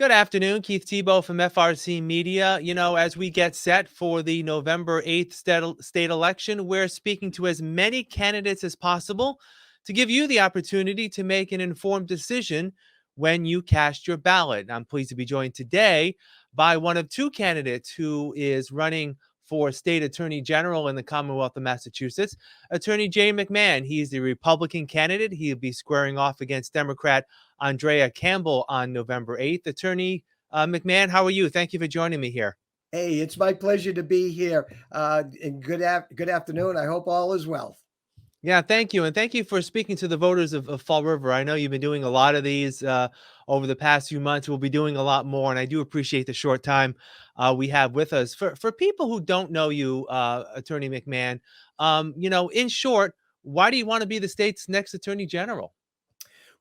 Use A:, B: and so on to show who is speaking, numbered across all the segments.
A: Good afternoon, Keith Tebow from FRC Media. As we get set for the November 8th state election, we're speaking to as many candidates as possible to give you the opportunity to make an informed decision when you cast your ballot. I'm pleased to be joined today by one of two candidates who is running for state attorney general in the Commonwealth of Massachusetts, Attorney Jay McMahon. He's the Republican candidate. He'll be squaring off against Democrat Andrea Campbell on November 8th. Attorney McMahon, how are you? Thank you for joining me here.
B: Hey, it's my pleasure to be here. And good afternoon. I hope all is well.
A: Yeah, thank you. And thank you for speaking to the voters of Fall River. I know you've been doing a lot of these over the past few months. We'll be doing a lot more. And I do appreciate the short time we have with us. For people who don't know you, Attorney McMahon, in short, why do you want to be the state's next Attorney General?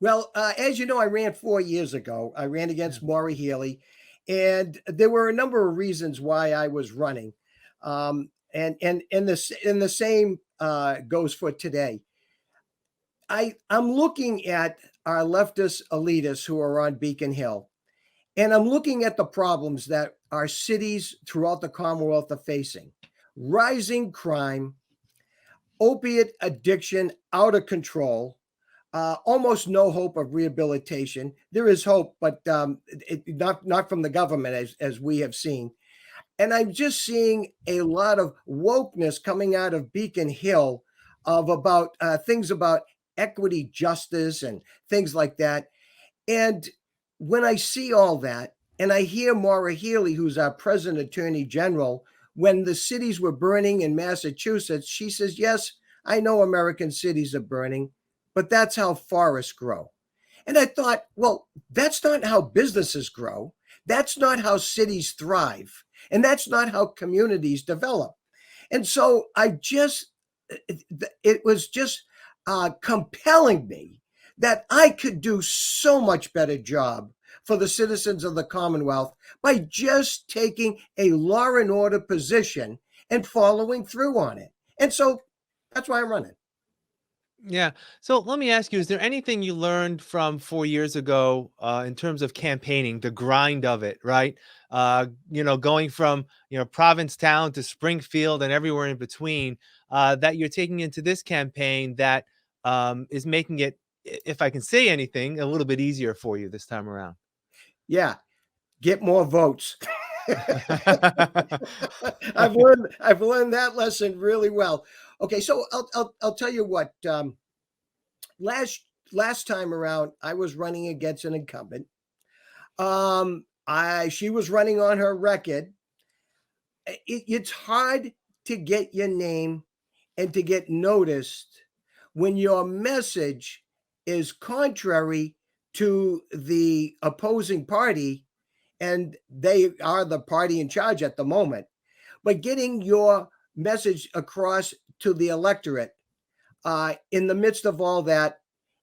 B: Well, as you know, I ran 4 years ago. I ran against Maura Healey, and there were a number of reasons why I was running. And the same goes for today. I'm looking at our leftist elitists who are on Beacon Hill, and I'm looking at the problems that our cities throughout the Commonwealth are facing: rising crime, opiate addiction out of control. Almost no hope of rehabilitation. There is hope, but not from the government, as we have seen. And I'm just seeing a lot of wokeness coming out of Beacon Hill about things about equity, justice, and things like that. And when I see all that, and I hear Maura Healey, who's our present Attorney General, when the cities were burning in Massachusetts, she says, "Yes, I know American cities are burning, but that's how forests grow." And I thought, well, that's not how businesses grow. That's not how cities thrive. And that's not how communities develop. And so it was just compelling me that I could do so much better job for the citizens of the Commonwealth by just taking a law and order position and following through on it. And so that's why I'm running.
A: Yeah. So let me ask you, is there anything you learned from 4 years ago in terms of campaigning, the grind of it, right? Going from, Provincetown to Springfield and everywhere in between, that you're taking into this campaign that is making it, if I can say anything, a little bit easier for you this time around?
B: Yeah. Get more votes. I've learned that lesson really well. Okay, so I'll tell you what. Last time around, I was running against an incumbent. She was running on her record. It's hard to get your name and to get noticed when your message is contrary to the opposing party, and they are the party in charge at the moment. But getting your message across to the electorate in the midst of all that,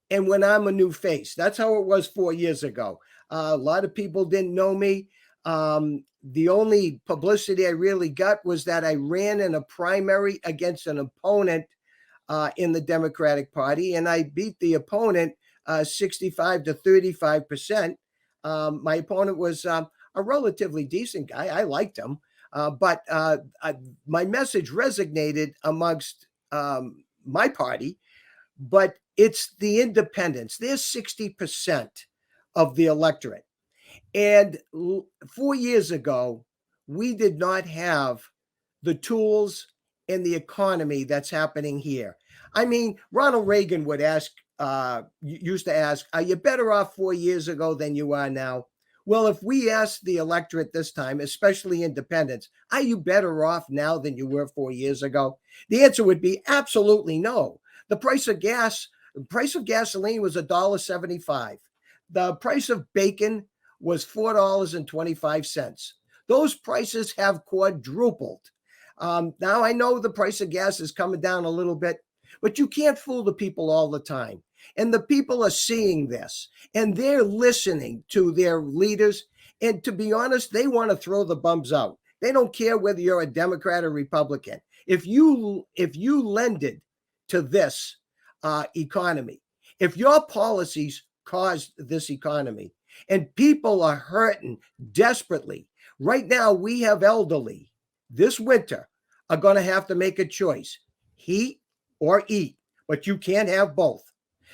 B: and when I'm a new face, that's how it was 4 years ago. A lot of people didn't know me. The only publicity I really got was that I ran in a primary against an opponent in the Democratic Party, and I beat the opponent 65 to 35%. My opponent was a relatively decent guy. I liked him, but my message resonated amongst my party. But it's the independents. They're 60% of the electorate. And 4 years ago, we did not have the tools and the economy that's happening here. I mean, Ronald Reagan used to ask, are you better off 4 years ago than you are now? Well, if we asked the electorate this time, especially independents, are you better off now than you were 4 years ago? The answer would be absolutely no. The price of gasoline was $1.75. The price of bacon was $4.25. Those prices have quadrupled. Now I know the price of gas is coming down a little bit, but you can't fool the people all the time. And the people are seeing this, and they're listening to their leaders. And to be honest, they want to throw the bums out. They don't care whether you're a Democrat or Republican. If you lended to this economy, if your policies caused this economy, And people are hurting desperately. Right now, we have elderly this winter are going to have to make a choice, heat or eat, but you can't have both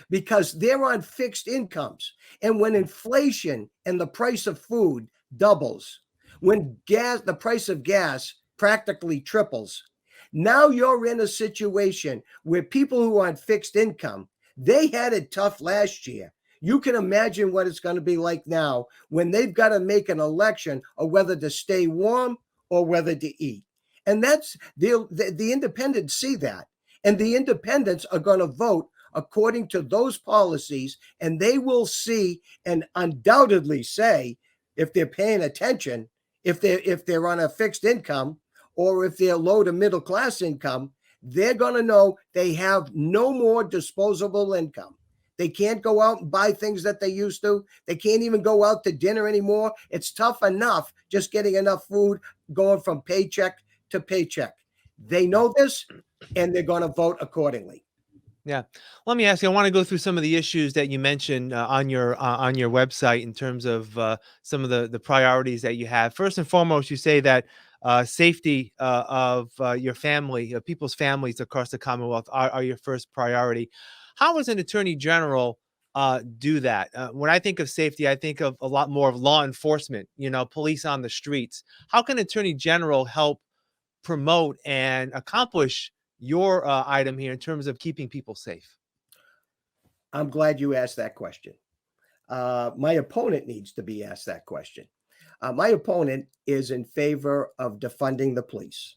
B: because they're on fixed incomes. And when inflation and the price of food doubles, when the price of gas practically triples, now you're in a situation where people who are on fixed income, they had it tough last year. You can imagine what it's going to be like now when they've got to make an election of whether to stay warm or whether to eat. And that's the independents see that. And the independents are going to vote according to those policies, and they will see and undoubtedly say, if they're paying attention, if they're on a fixed income or if they're low to middle class income, they're going to know they have no more disposable income. They can't go out and buy things that they used to. They can't even go out to dinner anymore. It's tough enough just getting enough food going from paycheck to paycheck. They know this, and they're going to vote accordingly.
A: Yeah. Let me ask you, I want to go through some of the issues that you mentioned on your website in terms of some of the priorities that you have. First and foremost, you say that safety of your family, people's families across the Commonwealth are your first priority. How does an attorney general do that? When I think of safety, I think of a lot more of law enforcement, police on the streets. How can attorney general help promote and accomplish your item here in terms of keeping people safe?
B: I'm glad you asked that question. My opponent needs to be asked that question. My opponent is in favor of defunding the police.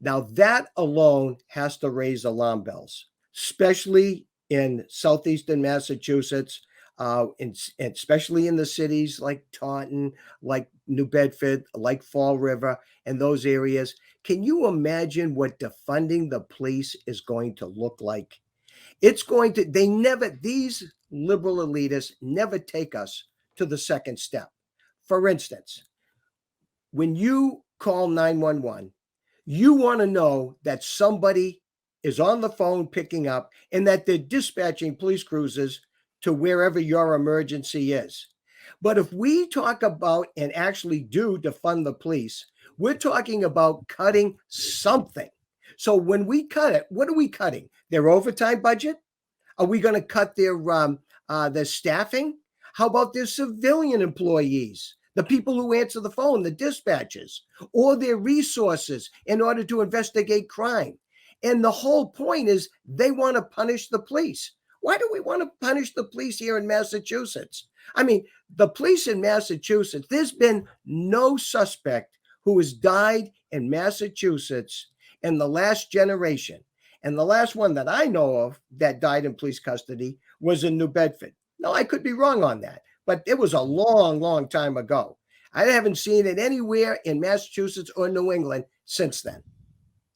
B: Now, that alone has to raise alarm bells, especially in southeastern Massachusetts, and especially in the cities like Taunton, like New Bedford, like Fall River, and those areas. Can you imagine what defunding the police is going to look like? It's going to, these liberal elitists never take us to the second step. For instance, when you call 911, you want to know that somebody is on the phone picking up and that they're dispatching police cruisers to wherever your emergency is. But if we talk about and actually do defund the police, we're talking about cutting something. So when we cut it, what are we cutting? Their overtime budget? Are we going to cut their staffing? How about their civilian employees, the people who answer the phone, the dispatchers, or their resources in order to investigate crime? And the whole point is they want to punish the police. Why do we want to punish the police here in Massachusetts? I mean, the police in Massachusetts, there's been no suspect who has died in Massachusetts in the last generation. And the last one that I know of that died in police custody was in New Bedford. No, I could be wrong on that, but it was a long, long time ago. I haven't seen it anywhere in Massachusetts or New England since then.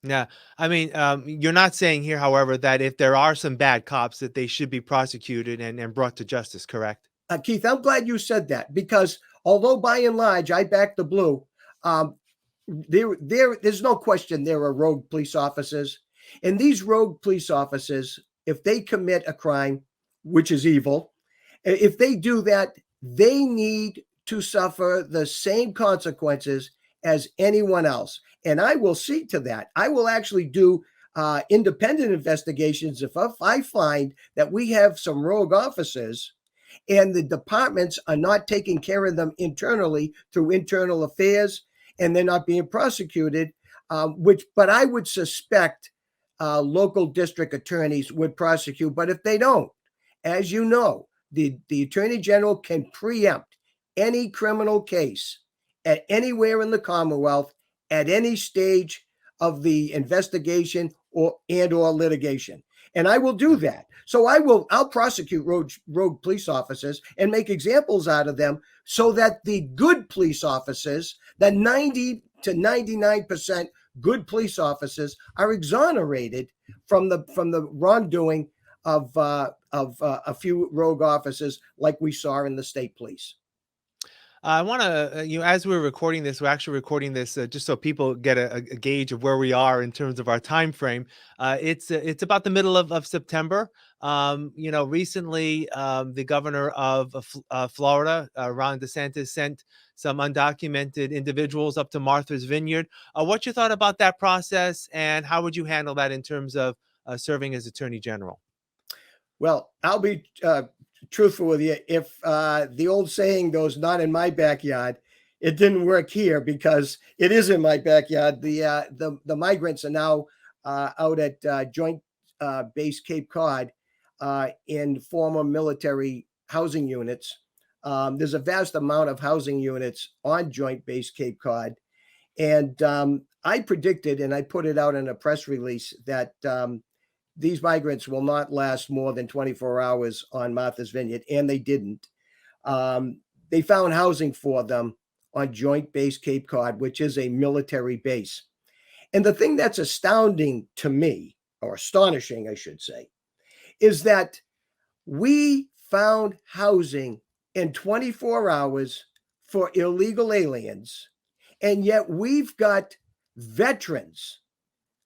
A: Yeah. I mean, you're not saying here, however, that if there are some bad cops, that they should be prosecuted and brought to justice, correct?
B: Keith, I'm glad you said that because although by and large I back the blue, there's no question there are rogue police officers. And these rogue police officers, if they commit a crime, which is evil, if they do that, they need to suffer the same consequences as anyone else. And I will see to that. I will actually do independent investigations if I find that we have some rogue officers and the departments are not taking care of them internally through internal affairs and they're not being prosecuted, but I would suspect local district attorneys would prosecute. But if they don't, as you know, the Attorney General can preempt any criminal case at anywhere in the Commonwealth at any stage of the investigation or litigation. And I will do that. So I'll prosecute rogue police officers and make examples out of them so that the good police officers, the 90 to 99% good police officers, are exonerated from the wrongdoing of a few rogue officers like we saw in the state police.
A: I want to, as we're recording this, we're actually recording this just so people get a gauge of where we are in terms of our time frame. It's about the middle of September. Recently, the governor of Florida, Ron DeSantis, sent some undocumented individuals up to Martha's Vineyard. What's your thought about that process, and how would you handle that in terms of serving as Attorney General?
B: Well, I'll be truthful with you. If the old saying goes, "Not in my backyard," it didn't work here because it is in my backyard. The migrants are now out at Joint Base Cape Cod in former military housing units. There's a vast amount of housing units on Joint Base Cape Cod, and I predicted, and I put it out in a press release, that these migrants will not last more than 24 hours on Martha's Vineyard, and they didn't. They found housing for them on Joint Base Cape Cod, which is a military base. And the thing that's astounding to me, or astonishing, I should say, is that we found housing in 24 hours for illegal aliens, and yet we've got veterans,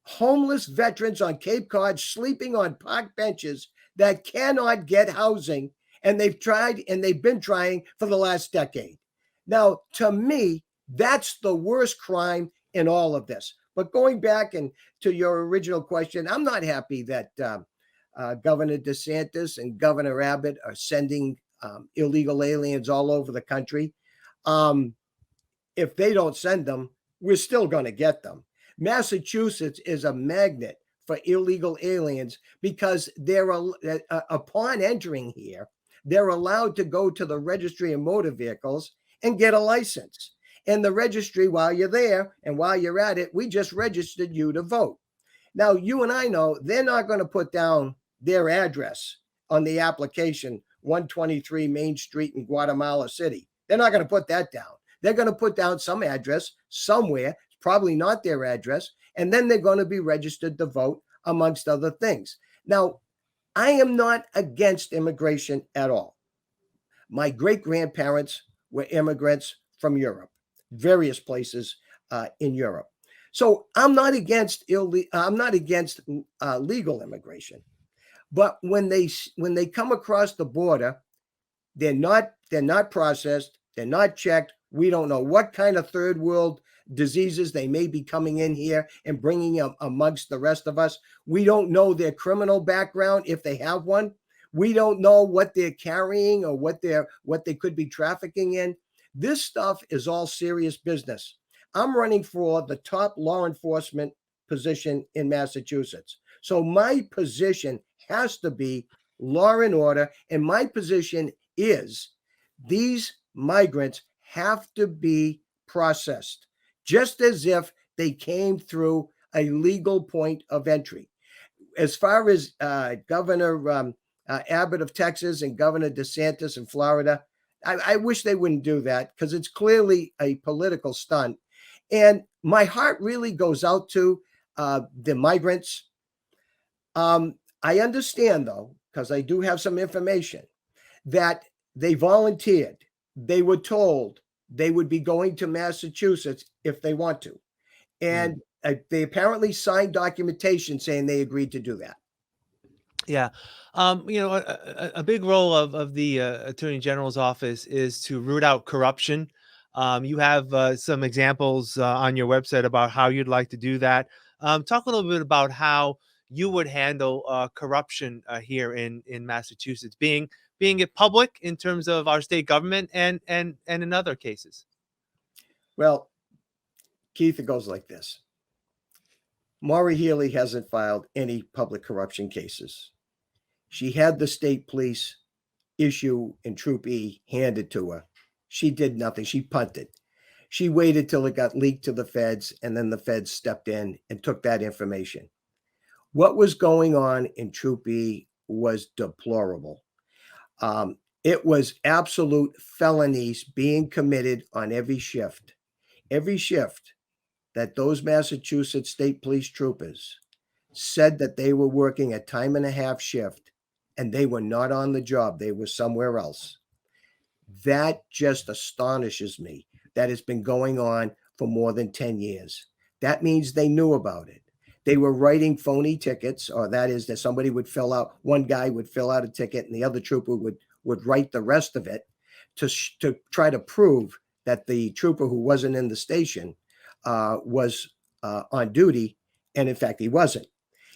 B: homeless veterans on Cape Cod sleeping on park benches that cannot get housing, and they've tried and they've been trying for the last decade. Now, to me, that's the worst crime in all of this. But going back and to your original question, I'm not happy that Governor DeSantis and Governor Abbott are sending illegal aliens all over the country. If they don't send them, we're still going to get them. Massachusetts is a magnet for illegal aliens because they're upon entering here, they're allowed to go to the registry of motor vehicles and get a license. And the registry, while you're there and while you're at it, we just registered you to vote. Now, you and I know they're not going to put down their address on the application, 123 Main Street in Guatemala City. They're not going to put that down. They're going to put down some address somewhere, probably not their address, and then they're going to be registered to vote, amongst other things. Now, I am not against immigration at all. My great-grandparents were immigrants from Europe, various places in Europe. So I'm not against legal immigration. But when they come across the border, they're not processed, they're not checked. We don't know what kind of third world diseases they may be coming in here and bringing amongst the rest of us. We don't know their criminal background, if they have one. We don't know what they're carrying or what they could be trafficking in. This stuff is all serious business. I'm running for the top law enforcement position in Massachusetts. So my position has to be law and order. And my position is these migrants have to be processed, just as if they came through a legal point of entry. As far as Governor Abbott of Texas and Governor DeSantis in Florida, I wish they wouldn't do that because it's clearly a political stunt. And my heart really goes out to the migrants. I understand, though, because I do have some information, that they volunteered. They were told they would be going to Massachusetts if they want to. And they apparently signed documentation saying they agreed to do that.
A: Yeah. A big role of the Attorney General's office is to root out corruption. You have some examples on your website about how you'd like to do that. Talk a little bit about how you would handle corruption here in Massachusetts, being it public in terms of our state government and in other cases.
B: Well, Keith, it goes like this. Maura Healey hasn't filed any public corruption cases. She had the state police issue in Troop E handed to her. She did nothing. She punted. She waited till it got leaked to the feds, and then the feds stepped in and took that information. What was going on in Troop E was deplorable. It was absolute felonies being committed on every shift. Every shift that those Massachusetts State Police troopers said that they were working a time and a half shift, and they were not on the job. They were somewhere else. That just astonishes me that it's been going on for more than 10 years. That means they knew about it. They were writing phony tickets, or that is that somebody would fill out, one guy would fill out a ticket and the other trooper would write the rest of it to try to prove that the trooper who wasn't in the station was on duty. And in fact, he wasn't.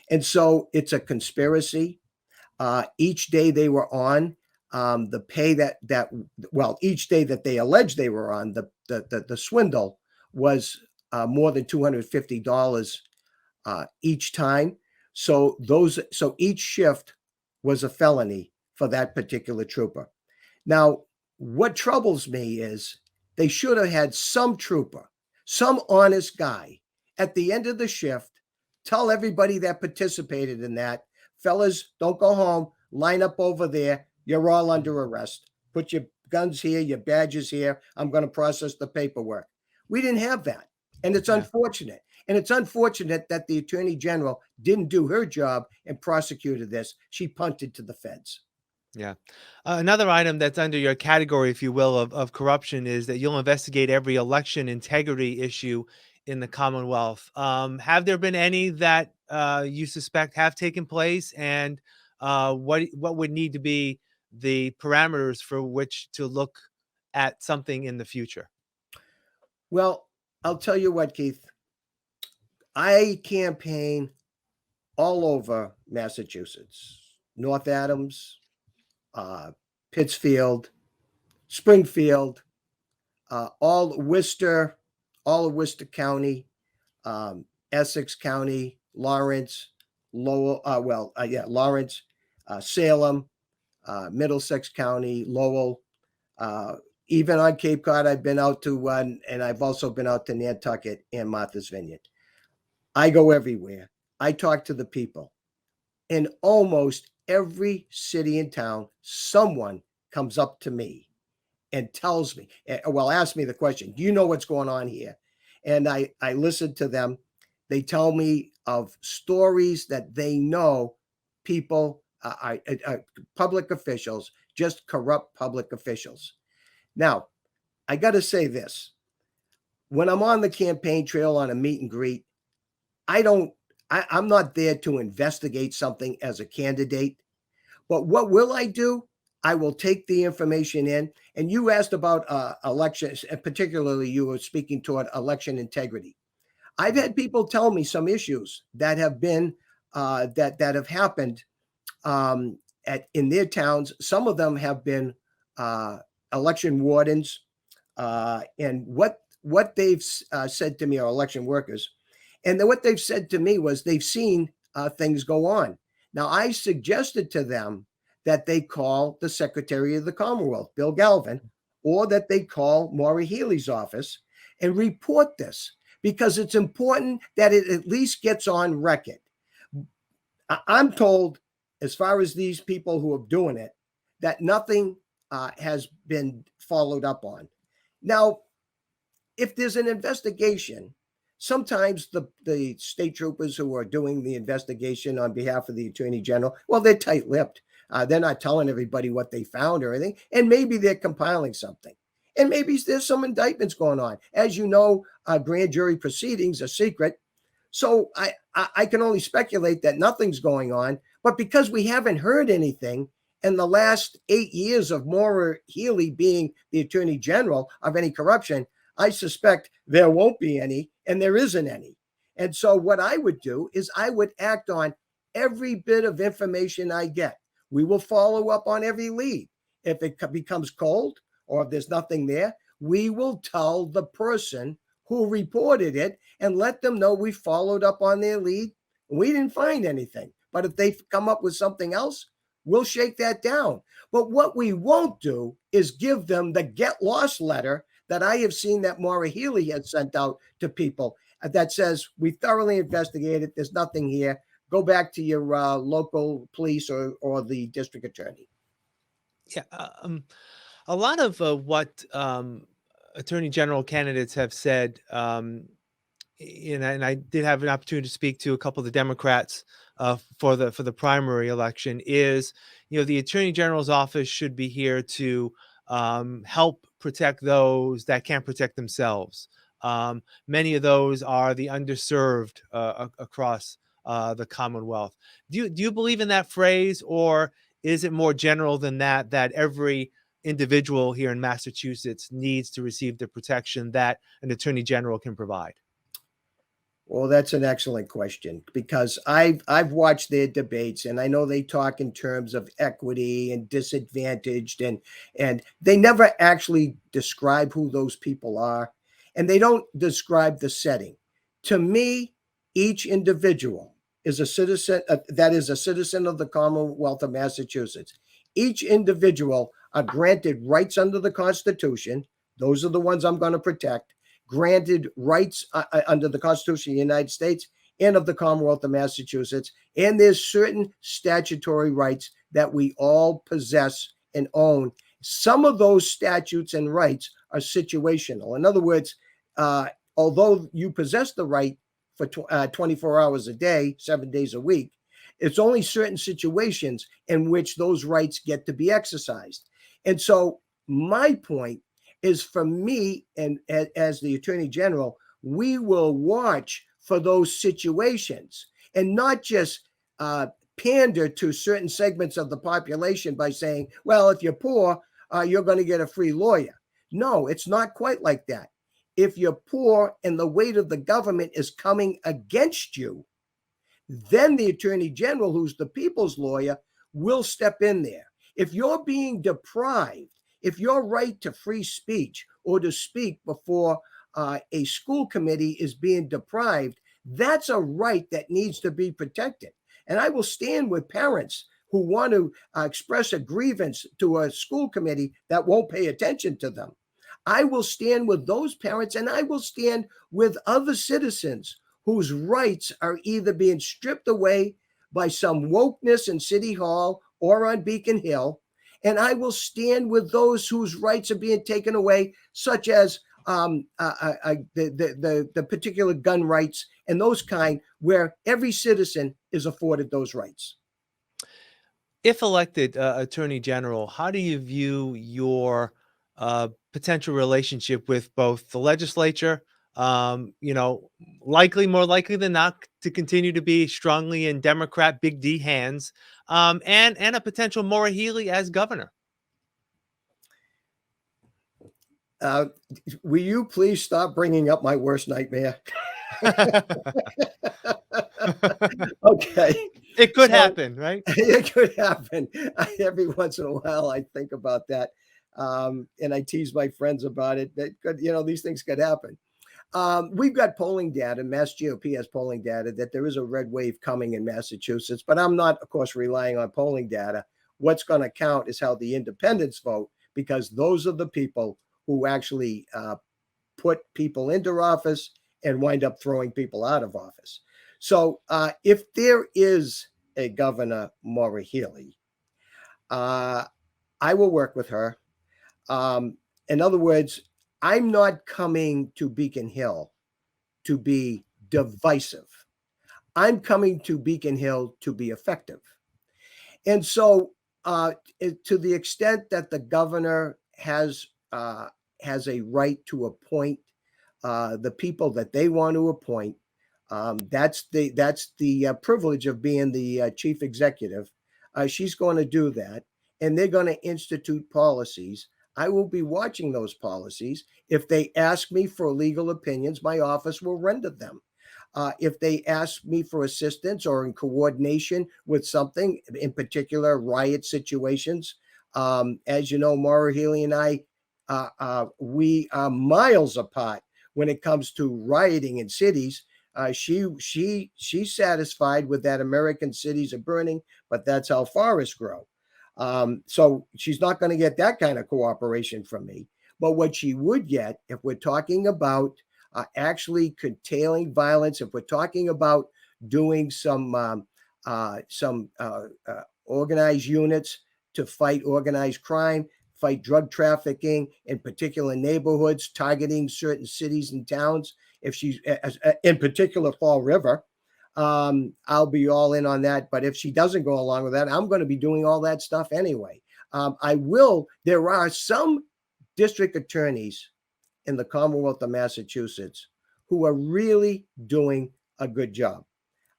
B: And so it's a conspiracy. Each day they were on, the pay well, each day that they alleged they were on, the swindle was more than $250 each time. So each shift was a felony for that particular trooper. Now, what troubles me is they should have had some trooper, some honest guy at the end of the shift tell everybody that participated in that, fellas, don't go home, line up over there. You're all under arrest. Put your guns here, your badges here. I'm going to process the paperwork. We didn't have that. And it's unfortunate. And it's unfortunate that the Attorney General didn't do her job and prosecuted this. She punted to the feds.
A: Yeah. Another item that's under your category, if you will, of corruption is that you'll investigate every election integrity issue in the Commonwealth. Have there been any that you suspect have taken place, and what would need to be the parameters for which to look at something in the future?
B: Well, I'll tell you what, Keith. I campaign all over Massachusetts, North Adams, Pittsfield, Springfield, all of Worcester County, Essex County, Lawrence, Lowell, Lawrence, Salem, Middlesex County, Lowell, even on Cape Cod. I've been out to one, and I've also been out to Nantucket and Martha's Vineyard. I go everywhere. I talk to the people. In almost every city and town, someone comes up to me and tells me, ask me the question, do you know what's going on here? And I listen to them. They tell me of stories that they know people, public officials, just corrupt public officials. Now, I got to say this. When I'm on the campaign trail on a meet and greet, I'm not there to investigate something as a candidate. But what will I do? I will take the information in. And you asked about elections, and particularly you were speaking toward election integrity. I've had people tell me some issues that have been that have happened in their towns. Some of them have been election wardens, and what they've said to me are election workers. And then what they've said to me was they've seen things go on. Now, I suggested to them that they call the Secretary of the Commonwealth, Bill Galvin, or that they call Maura Healey's office and report this, because it's important that it at least gets on record. I'm told, as far as these people who are doing it, that nothing has been followed up on. Now, if there's an investigation, sometimes the state troopers who are doing the investigation on behalf of the Attorney General, well, they're tight-lipped. They're not telling everybody what they found or anything. And maybe they're compiling something. And maybe there's some indictments going on. As you know, grand jury proceedings are secret. So I can only speculate that nothing's going on. But because we haven't heard anything in the last 8 years of Maura Healey being the Attorney General of any corruption, I suspect there won't be any, and there isn't any. And so what I would do is I would act on every bit of information I get. We will follow up on every lead. If it becomes cold or if there's nothing there, we will tell the person who reported it and let them know we followed up on their lead. We didn't find anything. But if they come up with something else, we'll shake that down. But what we won't do is give them the get lost letter that I have seen that Maura Healey has sent out to people that says, we thoroughly investigated, there's nothing here. Go back to your local police or the district attorney.
A: Yeah. A lot of what attorney general candidates have said, and I did have an opportunity to speak to a couple of the Democrats for the primary election, is, the attorney general's office should be here to help protect those that can't protect themselves. Many of those are the underserved across the Commonwealth. Do you believe in that phrase, or is it more general than that? That every individual here in Massachusetts needs to receive the protection that an attorney general can provide?
B: Well, that's an excellent question because I've watched their debates and I know they talk in terms of equity and disadvantaged and they never actually describe who those people are and they don't describe the setting. To me, each individual is a citizen that is a citizen of the Commonwealth of Massachusetts. Each individual are granted rights under the Constitution. Those are the ones I'm going to protect, granted rights under the Constitution of the United States and of the Commonwealth of Massachusetts. And there's certain statutory rights that we all possess and own. Some of those statutes and rights are situational. In other words, although you possess the right for 24 hours a day, 7 days a week, it's only certain situations in which those rights get to be exercised. And so my point is, for me and as the Attorney General, we will watch for those situations and not just pander to certain segments of the population by saying, well, if you're poor, you're going to get a free lawyer. No, it's not quite like that. If you're poor and the weight of the government is coming against you, then the Attorney General, who's the people's lawyer, will step in there. If you're being deprived, if your right to free speech or to speak before a school committee is being deprived, that's a right that needs to be protected. And I will stand with parents who want to express a grievance to a school committee that won't pay attention to them. I will stand with those parents and I will stand with other citizens whose rights are either being stripped away by some wokeness in City Hall or on Beacon Hill. And I will stand with those whose rights are being taken away, such as the particular gun rights and those kind, where every citizen is afforded those rights.
A: If elected Attorney General, how do you view your potential relationship with both the legislature, more likely than not to continue to be strongly in Democrat Big D hands, and a potential Maura Healey as governor?
B: Will you please stop bringing up my worst nightmare? Okay.
A: It could happen, right?
B: It could happen. Every once in a while, I think about that. And I tease my friends about it. That could, these things could happen. We've got polling data, Mass GOP has polling data that there is a red wave coming in Massachusetts, but I'm not, of course, relying on polling data. What's going to count is how the independents vote, because those are the people who actually put people into office and wind up throwing people out of office. So if there is a Governor Maura Healey, I will work with her. In other words, I'm not coming to Beacon Hill to be divisive. I'm coming to Beacon Hill to be effective. And so to the extent that the governor has a right to appoint the people that they want to appoint, that's the privilege of being the chief executive. She's going to do that, and they're going to institute policies. I will be watching those policies. If they ask me for legal opinions, my office will render them. If they ask me for assistance or in coordination with something, in particular riot situations, as you know, Maura Healey and I, we are miles apart when it comes to rioting in cities. She's satisfied with that American cities are burning, but that's how forests grow. So she's not going to get that kind of cooperation from me. But what she would get, if we're talking about actually curtailing violence, if we're talking about doing some organized units to fight organized crime, fight drug trafficking in particular neighborhoods, targeting certain cities and towns, if she's in particular Fall River, I'll be all in on that. But if she doesn't go along with that, I'm going to be doing all that stuff anyway. There are some district attorneys in the Commonwealth of Massachusetts who are really doing a good job.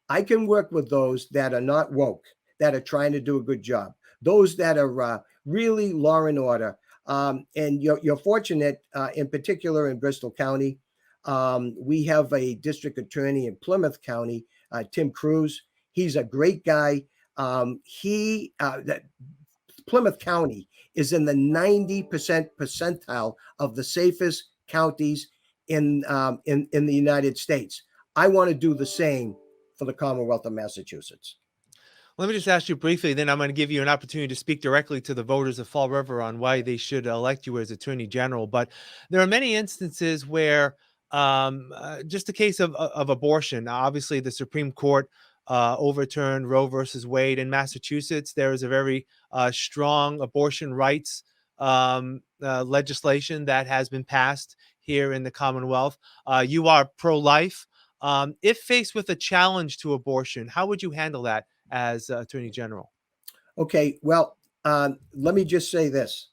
B: I can work with those that are not woke, that are trying to do a good job, those that are really law and order. And you're fortunate, in particular in Bristol County. We have a district attorney in Plymouth County, Tim Cruz. He's a great guy. Plymouth County is in the 90% percentile of the safest counties in the United States. I want to do the same for the Commonwealth of Massachusetts.
A: Let me just ask you briefly, then I'm going to give you an opportunity to speak directly to the voters of Fall River on why they should elect you as Attorney General. But there are many instances where just a case of abortion. Now, obviously, the Supreme Court overturned Roe versus Wade in Massachusetts. There is a very strong abortion rights legislation that has been passed here in the Commonwealth. You are pro-life. If faced with a challenge to abortion, how would you handle that as Attorney General?
B: Okay, well, let me just say this.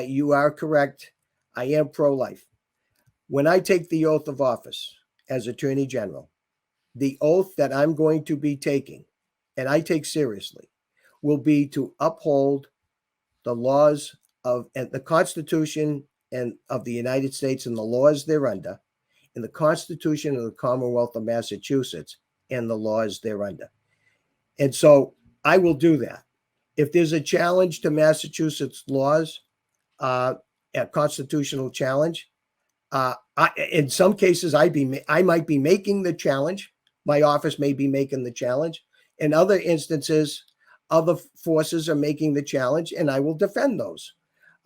B: You are correct. I am pro-life. When I take the oath of office as Attorney General, the oath that I'm going to be taking, and I take seriously, will be to uphold the laws of and the Constitution and of the United States and the laws thereunder, and the Constitution of the Commonwealth of Massachusetts and the laws thereunder. And so I will do that. If there's a challenge to Massachusetts laws, a constitutional challenge, in some cases, I might be making the challenge. My office may be making the challenge. In other instances, other forces are making the challenge, and I will defend those.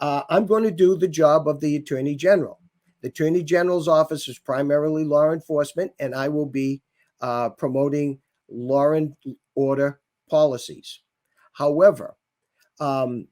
B: I'm going to do the job of the Attorney General. The Attorney General's office is primarily law enforcement, and I will be promoting law and order policies. However, the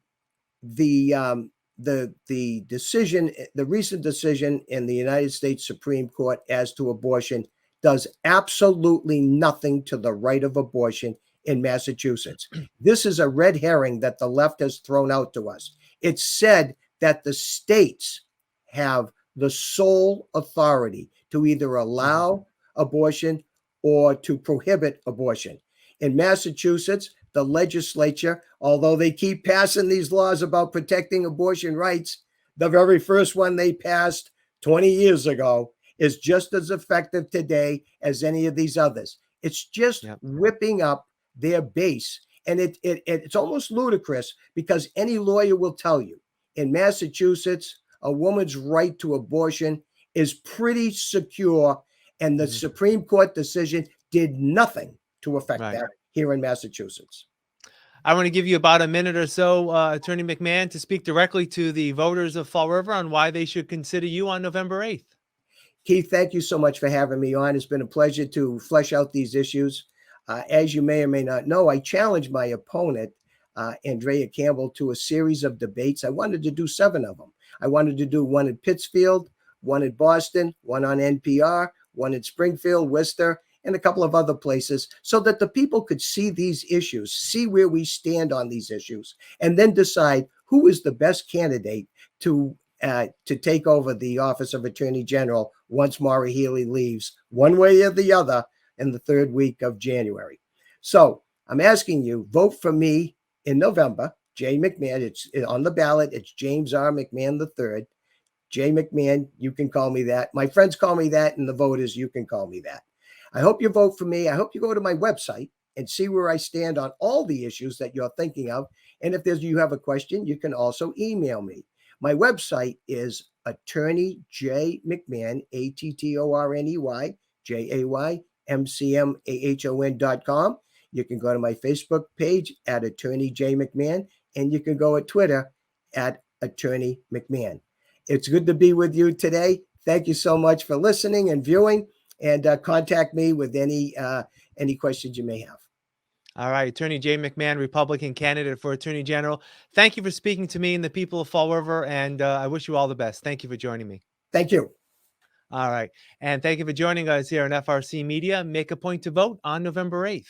B: recent decision in the United States Supreme Court as to abortion does absolutely nothing to the right of abortion in Massachusetts. This is a red herring that the left has thrown out to us. It said that the states have the sole authority to either allow abortion or to prohibit abortion. In Massachusetts, the legislature, although they keep passing these laws about protecting abortion rights, the very first one they passed 20 years ago is just as effective today as any of these others. It's just whipping up their base. And it's almost ludicrous because any lawyer will tell you in Massachusetts, a woman's right to abortion is pretty secure. And the Supreme Court decision did nothing to affect that here in Massachusetts.
A: I want to give you about a minute or so, Attorney McMahon, to speak directly to the voters of Fall River on why they should consider you on November 8th.
B: Keith, thank you so much for having me on. It's been a pleasure to flesh out these issues. As you may or may not know, I challenged my opponent, Andrea Campbell, to a series of debates. I wanted to do 7 of them. I wanted to do one in Pittsfield, one in Boston, one on NPR, one in Springfield, Worcester, and a couple of other places so that the people could see these issues, see where we stand on these issues, and then decide who is the best candidate to take over the office of Attorney General once Maura Healey leaves, one way or the other, in the 3rd week of January. So I'm asking you, vote for me in November, Jay McMahon. It's on the ballot. It's James R. McMahon III. Jay McMahon, you can call me that. My friends call me that, and the voters, you can call me that. I hope you vote for me. I hope you go to my website and see where I stand on all the issues that you're thinking of. And if you have a question, you can also email me. My website is Attorney Jay McMahon, ATTORNEY, JAYMCMAHON.com. You can go to my Facebook page at Attorney Jay McMahon, and you can go at Twitter at Attorney McMahon. It's good to be with you today. Thank you so much for listening and viewing, and contact me with any questions you may have.
A: All right, Attorney Jay McMahon, Republican candidate for Attorney General. Thank you for speaking to me and the people of Fall River, and I wish you all the best. Thank you for joining me.
B: Thank you.
A: All right, and thank you for joining us here on FRC Media. Make a point to vote on November 8th.